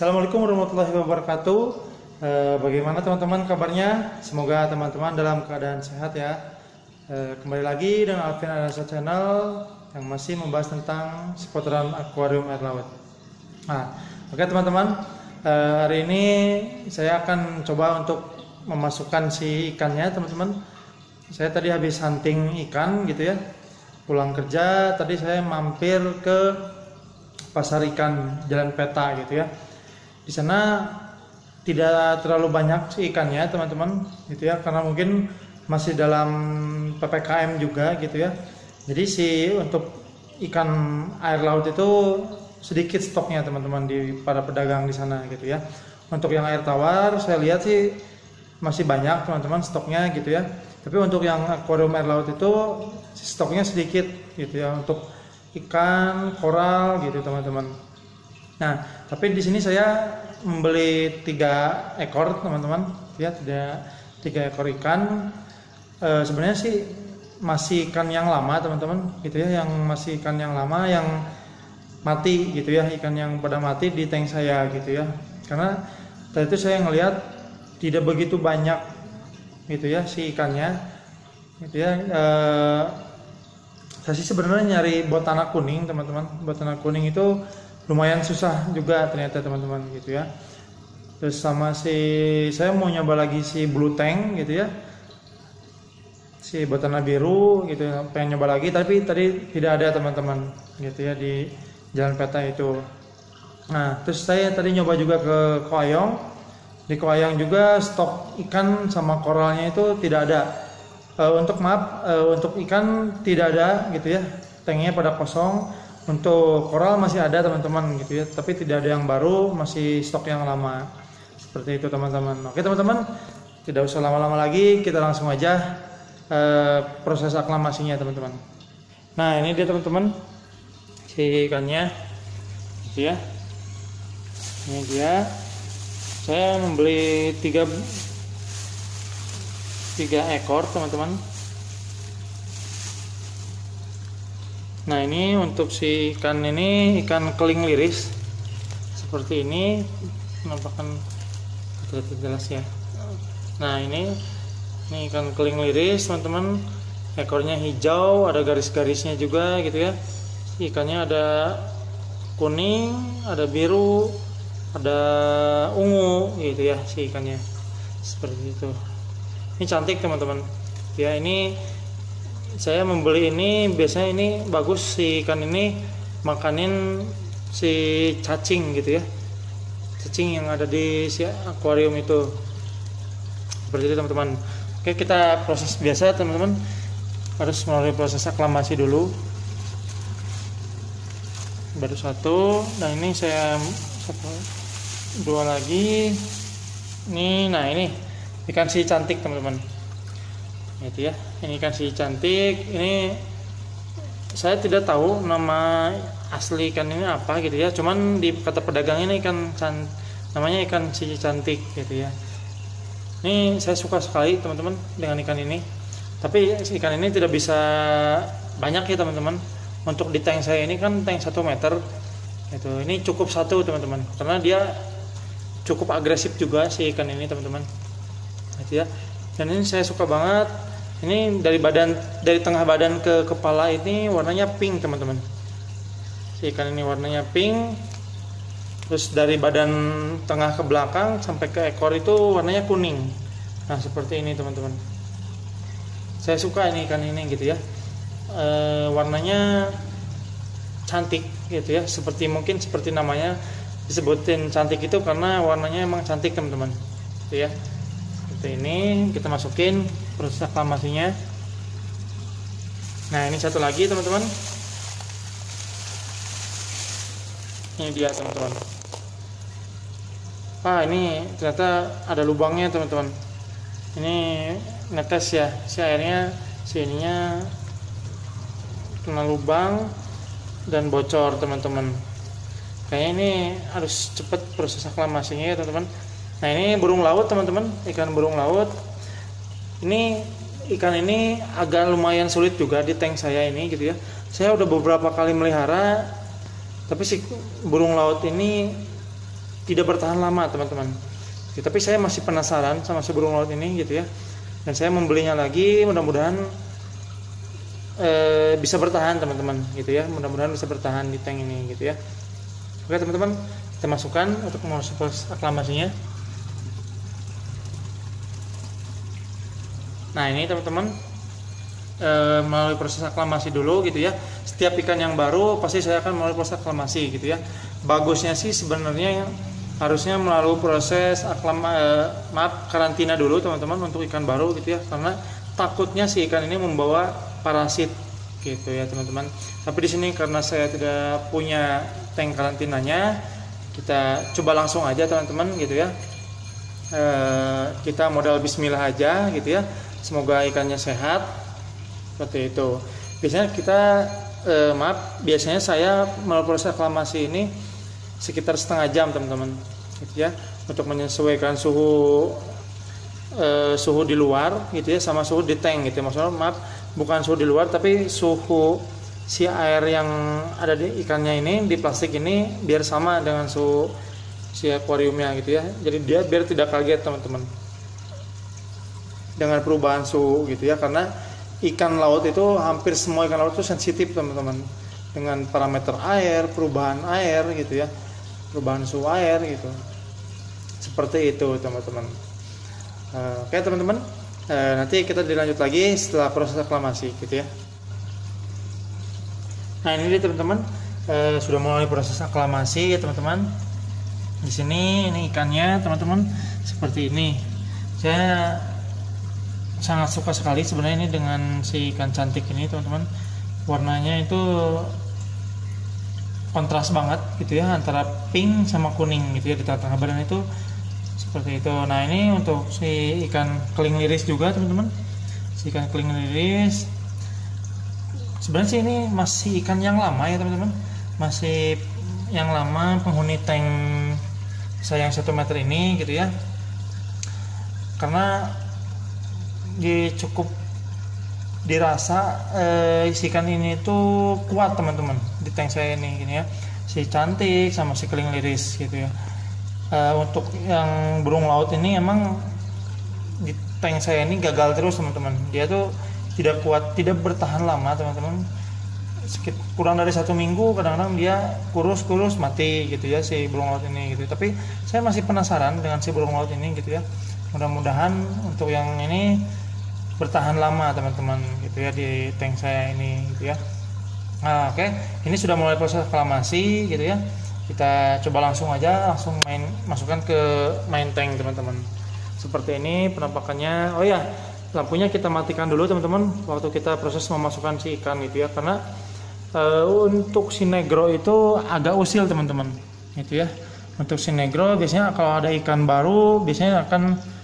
Assalamualaikum warahmatullahi wabarakatuh. Bagaimana teman-teman kabarnya? Semoga teman-teman dalam keadaan sehat ya. Kembali lagi dengan Alvin Adansa Channel yang masih membahas tentang seputaran akuarium air laut. Nah, oke teman-teman, hari ini saya akan coba untuk memasukkan si ikannya teman-teman. Saya tadi habis hunting ikan gitu ya. Pulang kerja tadi saya mampir ke pasar ikan Jalan Peta gitu ya. Di sana tidak terlalu banyak sih ikannya teman-teman gitu ya, karena mungkin masih dalam PPKM juga gitu ya. Jadi untuk ikan air laut itu sedikit stoknya teman-teman di para pedagang di sana gitu ya. Untuk yang air tawar saya lihat sih masih banyak teman-teman stoknya gitu ya. Tapi untuk yang akuarium air laut itu stoknya sedikit gitu ya, untuk ikan koral gitu teman-teman. Nah, tapi di sini saya membeli 3 ekor teman-teman ya, 3 ekor ikan. Sebenarnya sih masih ikan yang lama teman-teman gitu ya, yang masih ikan yang lama yang mati gitu ya, ikan yang pada mati di tank saya gitu ya. Karena tadi itu saya ngelihat tidak begitu banyak gitu ya si ikannya gitu ya. Saya sih sebenarnya nyari botana kuning teman-teman. Botana kuning itu lumayan susah juga ternyata teman-teman gitu ya. Terus sama saya mau nyoba lagi si blue tank gitu ya, si botana biru gitu ya, pengen nyoba lagi tapi tadi tidak ada teman-teman gitu ya di Jalan Peta itu. Nah terus saya tadi nyoba juga ke Koayong. Di Koayong juga stok ikan sama koralnya itu tidak ada. Untuk ikan tidak ada gitu ya, tanknya pada kosong. Untuk koral masih ada teman-teman gitu ya, tapi tidak ada yang baru, masih stok yang lama. Seperti itu teman-teman. Oke teman-teman, tidak usah lama-lama lagi, kita langsung aja proses aklimasinya teman-teman. Nah ini dia teman-teman si ikannya gitu ya. Ini dia. Saya membeli 3 ekor teman-teman. Nah ini untuk si ikan ini, ikan keling liris seperti ini, penampakan tidak jelas ya. Nah ini ikan keling liris teman-teman, ekornya hijau, ada garis-garisnya juga gitu ya. Ikannya ada kuning, ada biru, ada ungu gitu ya si ikannya, seperti itu. Ini cantik teman-teman ya. Ini saya membeli ini, biasanya ini bagus si ikan ini makanin si cacing gitu ya, cacing yang ada di si akuarium itu, seperti itu teman-teman. Oke, kita proses biasa teman-teman, harus melalui proses aklimasi dulu. Baru 1, dan ini saya 2 lagi ini. Nah ini ikan si cantik teman-teman itu ya. Ini ikan si cantik, ini saya tidak tahu nama asli ikan ini apa gitu ya, cuman di kata pedagang ini namanya ikan si cantik gitu ya. Ini saya suka sekali teman-teman dengan ikan ini, tapi ikan ini tidak bisa banyak ya teman-teman. Untuk di tank saya ini kan tank 1 meter itu, ini cukup 1 teman-teman, karena dia cukup agresif juga si ikan ini teman-teman gitu ya. Dan ini saya suka banget. Ini dari tengah badan ke kepala ini warnanya pink teman-teman. Si ikan ini warnanya pink. Terus dari badan tengah ke belakang sampai ke ekor itu warnanya kuning. Nah seperti ini teman-teman. Saya suka ini ikan ini gitu ya. Warnanya cantik gitu ya. Mungkin seperti namanya disebutin cantik itu karena warnanya emang cantik teman-teman. Gitu ya. Seperti ini, kita masukin proses aklimasinya. Nah ini satu lagi teman-teman, ini dia teman-teman. Ini ternyata ada lubangnya teman-teman. Ini netes ya, si airnya ininya kena lubang dan bocor teman-teman. Kayaknya ini harus cepat proses aklimasinya ya teman-teman. Nah ini burung laut teman-teman, ikan burung laut. Ini ikan ini agak lumayan sulit juga di tank saya ini gitu ya. Saya udah beberapa kali melihara, tapi si burung laut ini tidak bertahan lama teman-teman. Tapi saya masih penasaran sama si burung laut ini gitu ya, dan saya membelinya lagi, mudah-mudahan bisa bertahan teman-teman gitu ya, mudah-mudahan bisa bertahan di tank ini gitu ya. Oke teman-teman, kita masukkan untuk proses aklamasinya. Nah ini teman-teman, melalui proses aklamasi dulu gitu ya. Setiap ikan yang baru pasti saya akan melalui proses aklamasi gitu ya. Bagusnya sih sebenarnya harusnya melalui proses karantina dulu teman-teman untuk ikan baru gitu ya, karena takutnya si ikan ini membawa parasit gitu ya teman-teman. Tapi di sini karena saya tidak punya tank karantinanya, kita coba langsung aja teman-teman gitu ya. Kita modal bismillah aja gitu ya, semoga ikannya sehat seperti itu. Biasanya kita biasanya saya melalui proses aklamasi ini sekitar setengah jam teman-teman gitu ya, untuk menyesuaikan suhu di luar gitu ya sama suhu di tank gitu ya. Maksudnya bukan suhu di luar, tapi suhu si air yang ada di ikannya ini, di plastik ini, biar sama dengan suhu si akuariumnya gitu ya. Jadi dia biar tidak kaget teman-teman dengan perubahan suhu gitu ya, karena ikan laut itu, hampir semua ikan laut itu sensitif teman-teman dengan parameter air, perubahan air gitu ya, perubahan suhu air gitu, seperti itu teman-teman. Oke teman-teman, nanti kita dilanjut lagi setelah proses aklamasi gitu ya. Nah ini dia teman-teman, sudah mulai proses aklamasi ya teman-teman. Di sini ini ikannya teman-teman seperti ini. Saya sangat suka sekali sebenarnya ini dengan si ikan cantik ini teman-teman. Warnanya itu kontras banget gitu ya, antara pink sama kuning gitu ya, di tengah-tengah badan itu seperti itu. Nah ini untuk si ikan keling liris juga teman-teman. Si ikan keling liris sebenarnya sih ini masih ikan yang lama ya teman-teman, masih yang lama penghuni tank saya yang 1 meter ini gitu ya, karena cukup dirasa si ikan ini tuh kuat teman-teman di tank saya ini gini ya, si cantik sama si keling liris gitu ya. Untuk yang burung laut ini emang di tank saya ini gagal terus teman-teman, dia tuh tidak kuat, tidak bertahan lama teman-teman, kurang dari 1 minggu kadang-kadang dia kurus mati gitu ya si burung laut ini gitu. Tapi saya masih penasaran dengan si burung laut ini gitu ya, mudah-mudahan untuk yang ini bertahan lama teman-teman gitu ya di tank saya ini gitu ya. Nah, oke. Ini sudah mulai proses aklamasi gitu ya. Kita coba langsung masukkan ke main tank teman-teman. Seperti ini penampakannya. Oh ya, lampunya kita matikan dulu teman-teman waktu kita proses memasukkan si ikan gitu ya, karena untuk si negro itu agak usil teman-teman gitu ya. Untuk si negro biasanya kalau ada ikan baru biasanya akan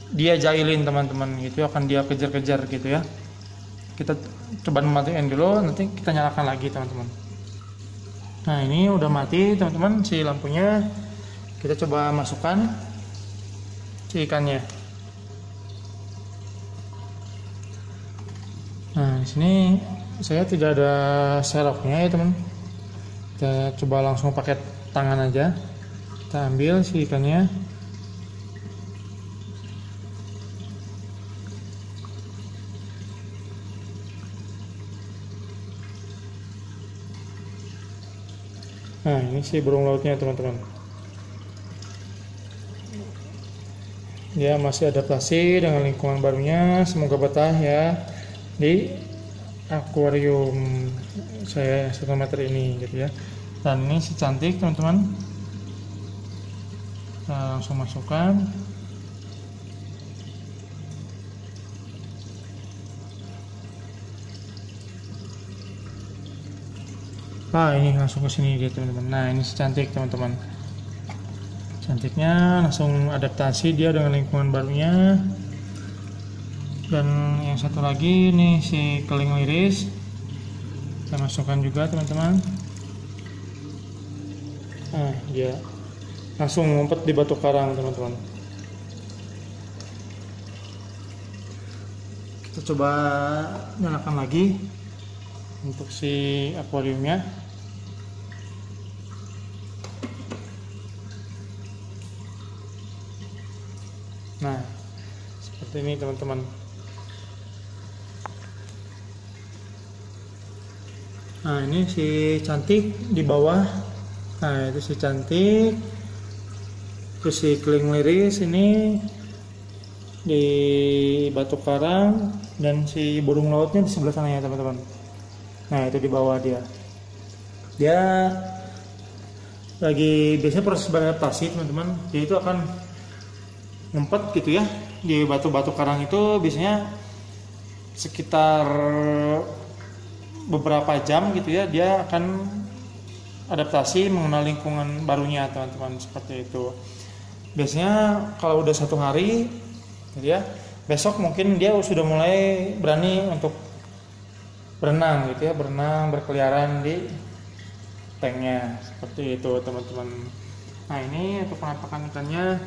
dia jahilin teman-teman gitu, akan dia kejar-kejar gitu ya. Kita coba matikan dulu, nanti kita nyalakan lagi teman-teman. Nah ini udah mati teman-teman si lampunya. Kita coba masukkan si ikannya. Nah di sini saya tidak ada seroknya ya teman. Kita coba langsung pakai tangan aja. Kita ambil si ikannya. Nah ini si burung lautnya teman-teman, dia masih adaptasi dengan lingkungan barunya, semoga betah ya di akuarium saya 1 meter ini gitu ya. Dan ini si cantik teman-teman, kita langsung masukkan. Nah ini langsung ke sini dia teman-teman. Nah ini si cantik teman-teman, cantiknya langsung adaptasi dia dengan lingkungan barunya. Dan yang satu lagi nih si keling liris, kita masukkan juga teman-teman. Nah dia langsung ngumpet di batu karang teman-teman. Kita coba nyalakan lagi untuk si akuariumnya. seperti ini teman-teman. Nah ini si cantik di bawah. Nah itu si cantik. Terus si keling liris ini di batu karang, dan si burung lautnya di sebelah sana ya teman-teman. Nah itu di bawah dia lagi biasanya proses beradaptasi teman-teman. Dia itu akan ngumpet gitu ya di batu-batu karang itu, biasanya sekitar beberapa jam gitu ya, dia akan adaptasi mengenal lingkungan barunya teman-teman, seperti itu. Biasanya kalau udah 1 hari gitu ya, besok mungkin dia sudah mulai berani untuk berenang gitu ya, berenang berkeliaran di tanknya, seperti itu teman-teman. Nah ini untuk penampakan ikannya,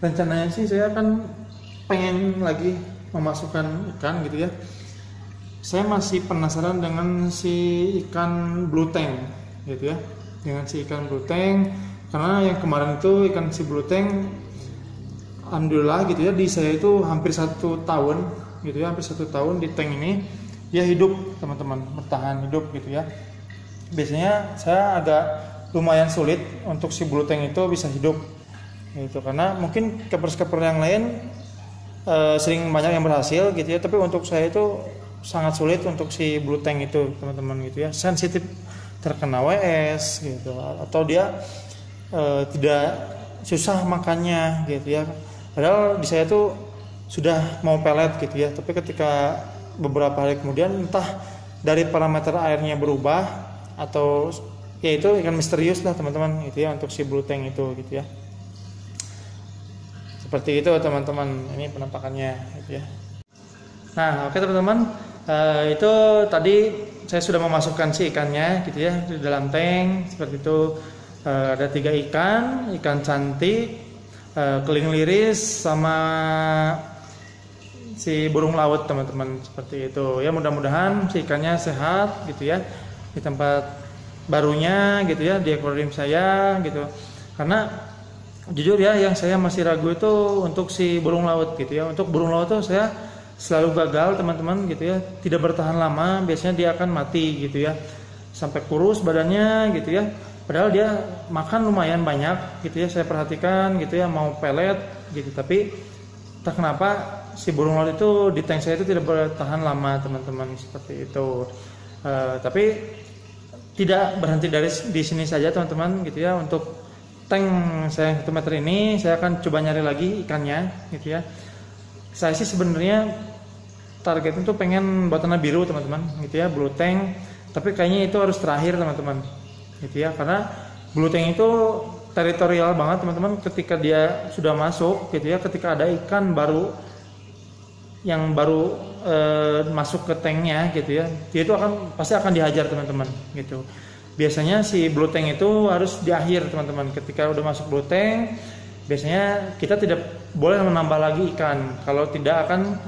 rencananya sih saya akan pengen lagi memasukkan ikan gitu ya. Saya masih penasaran dengan si ikan blue tank gitu ya, dengan si ikan blue tank, karena yang kemarin itu ikan si blue tank alhamdulillah gitu ya, di saya itu hampir 1 tahun gitu ya, hampir 1 tahun di tank ini dia hidup teman-teman, bertahan hidup gitu ya. Biasanya saya agak lumayan sulit untuk si blue tank itu bisa hidup gitu, karena mungkin keeper yang lain sering banyak yang berhasil gitu ya, tapi untuk saya itu sangat sulit untuk si blue tank itu teman-teman gitu ya, sensitif terkena WS gitu, atau dia tidak susah makannya gitu ya. Padahal di saya tuh sudah mau pelet gitu ya, tapi ketika beberapa hari kemudian entah dari parameter airnya berubah atau ya itu ikan misterius lah teman-teman gitu ya untuk si blue tank itu gitu ya. Seperti itu teman-teman, ini penampakannya gitu ya. Nah oke teman-teman, itu tadi saya sudah memasukkan si ikannya gitu ya di dalam tank seperti itu. Ada 3 ikan cantik, keling liris, sama si burung laut teman-teman, seperti itu ya. Mudah-mudahan si ikannya sehat gitu ya di tempat barunya gitu ya, di akuarium saya gitu. Karena jujur ya, yang saya masih ragu itu untuk si burung laut gitu ya. Untuk burung laut tuh saya selalu gagal teman-teman gitu ya, tidak bertahan lama, biasanya dia akan mati gitu ya, sampai kurus badannya gitu ya. Padahal dia makan lumayan banyak gitu ya, saya perhatikan gitu ya, mau pelet gitu, tapi tak kenapa si burung laut itu di tank saya itu tidak bertahan lama teman-teman, seperti itu. Tapi tidak berhenti di sini saja teman-teman gitu ya. Untuk tank saya 1 meter ini saya akan coba nyari lagi ikannya gitu ya. Saya sih sebenarnya targetnya tuh pengen botana biru teman-teman gitu ya, blue tank, tapi kayaknya itu harus terakhir teman-teman gitu ya, karena blue tank itu teritorial banget teman-teman. Ketika dia sudah masuk gitu ya, ketika ada ikan baru yang baru masuk ke tanknya gitu ya, dia itu pasti akan dihajar teman-teman gitu. Biasanya si blue tank itu harus di akhir teman-teman. Ketika udah masuk blue tank, biasanya kita tidak boleh menambah lagi ikan, kalau tidak akan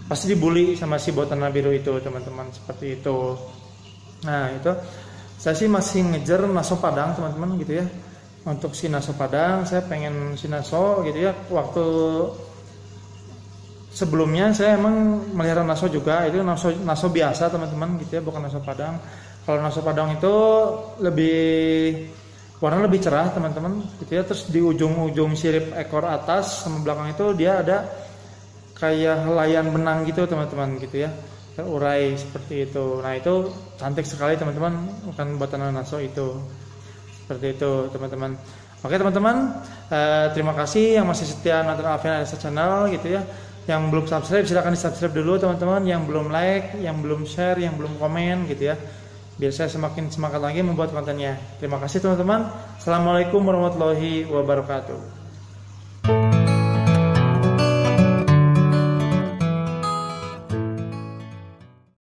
pasti dibully sama si botana biru itu teman-teman, seperti itu. Nah itu saya sih masih ngejar naso padang teman-teman gitu ya. Untuk si naso padang saya pengen si naso gitu ya. Waktu sebelumnya saya emang melihara naso juga, itu naso biasa teman-teman gitu ya, bukan naso padang. Kalau naso padang itu warna lebih cerah teman-teman gitu ya. Terus di ujung-ujung sirip ekor atas sama belakang itu dia ada kayak helaian benang gitu teman-teman gitu ya, terurai seperti itu. Nah itu cantik sekali teman-teman, bukan botana naso itu, seperti itu teman-teman. Oke teman-teman, terima kasih yang masih setia nonton Alvin Adesa Channel gitu ya. Yang belum subscribe silahkan di subscribe dulu teman-teman, yang belum like, yang belum share, yang belum komen gitu ya, biar saya semakin semangat lagi membuat kontennya. Terima kasih teman-teman. Assalamualaikum warahmatullahi wabarakatuh.